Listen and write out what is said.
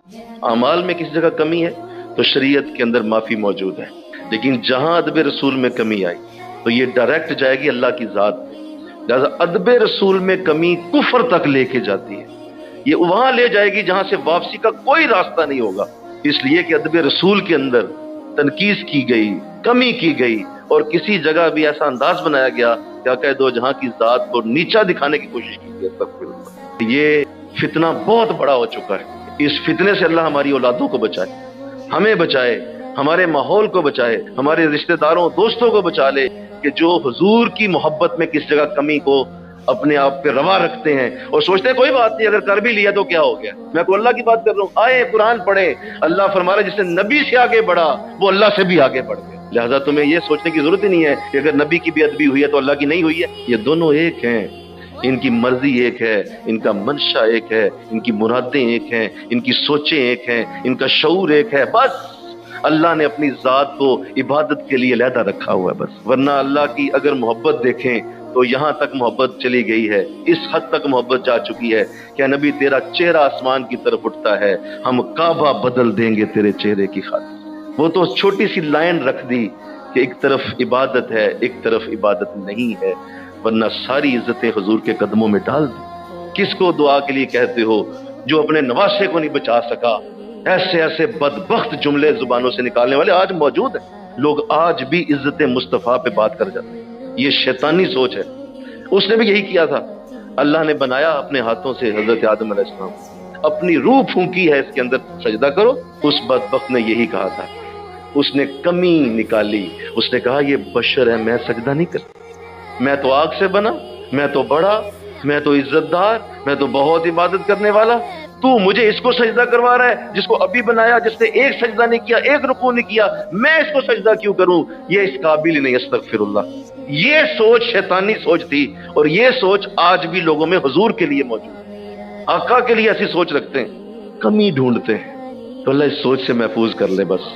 اعمال میں کسی جگہ کمی ہے تو شریعت کے اندر معافی موجود ہے، لیکن جہاں ادب رسول میں کمی آئی تو یہ ڈائریکٹ جائے گی اللہ کی ذات پہ۔ لہٰذا ادب رسول میں کمی کفر تک لے کے جاتی ہے، یہ وہاں لے جائے گی جہاں سے واپسی کا کوئی راستہ نہیں ہوگا، اس لیے کہ ادب رسول کے اندر تنقیص کی گئی، کمی کی گئی، اور کسی جگہ بھی ایسا انداز بنایا گیا کیا کہہ دو جہاں کی ذات کو نیچا دکھانے کی کوشش کی گئی۔ استغفر اللہ۔ یہ فتنہ بہت بڑا ہو چکا ہے، اس فتنے سے اللہ ہماری اولادوں کو بچائے، ہمیں بچائے، ہمارے ماحول کو بچائے، ہمارے رشتہ داروں دوستوں کو بچا لے کہ جو حضور کی محبت میں کس جگہ کمی کو اپنے آپ پہ روا رکھتے ہیں اور سوچتے ہیں کوئی بات نہیں، اگر کر بھی لیا تو کیا ہو گیا۔ میں تو اللہ کی بات کر رہا ہوں، آئے قرآن پڑھیں، اللہ فرما رہا ہے جس نے نبی سے آگے بڑھا وہ اللہ سے بھی آگے بڑھ گیا۔ لہذا تمہیں یہ سوچنے کی ضرورت ہی نہیں ہے کہ اگر نبی کی بھی ادبی ہوئی ہے تو اللہ کی نہیں ہوئی ہے، یہ دونوں ایک ہیں، ان کی مرضی ایک ہے، ان کا منشا ایک ہے، ان کی مرادیں ایک ہیں، ان کی سوچیں ایک ہیں، ان کا شعور ایک ہے، بس اللہ نے اپنی ذات کو عبادت کے لیے علیحدہ رکھا ہوا ہے بس۔ ورنہ اللہ کی اگر محبت دیکھیں تو یہاں تک محبت چلی گئی ہے، اس حد تک محبت جا چکی ہے کہ نبی تیرا چہرہ آسمان کی طرف اٹھتا ہے، ہم کعبہ بدل دیں گے تیرے چہرے کی خاطر۔ وہ تو چھوٹی سی لائن رکھ دی کہ ایک طرف عبادت ہے ایک طرف عبادت نہیں ہے، ورنہ ساری عزتیں حضور کے قدموں میں ڈال دی۔ کس کو دعا کے لیے کہتے ہو جو اپنے نواسے کو نہیں بچا سکا؟ ایسے ایسے بدبخت جملے زبانوں سے نکالنے والے آج موجود ہیں، لوگ آج بھی عزت مصطفیٰ پہ بات کر جاتے ہیں، یہ شیطانی سوچ ہے۔ اس نے بھی یہی کیا تھا، اللہ نے بنایا اپنے ہاتھوں سے حضرت آدم علیہ السلام، اپنی روح پھونکی ہے اس کے اندر، سجدہ کرو۔ اس بدبخت نے یہی کہا تھا، اس نے کمی نکالی، اس نے کہا یہ بشر ہے، میں سجدہ نہیں کرتا، میں تو آگ سے بنا، میں تو بڑا، میں تو عزت دار، میں تو بہت عبادت کرنے والا، تو مجھے اس کو سجدہ کروا رہا ہے جس کو ابھی بنایا، جس نے ایک سجدہ نہیں کیا، ایک رکوع نہیں کیا، میں اس کو سجدہ کیوں کروں؟ یہ اس قابل ہی نہیں۔ استغفر اللہ۔ یہ سوچ شیطانی سوچ تھی، اور یہ سوچ آج بھی لوگوں میں حضور کے لیے موجود ہے۔ آقا کے لیے ایسی سوچ رکھتے ہیں، کمی ڈھونڈتے ہیں، تو اللہ اس سوچ سے محفوظ کر لے بس۔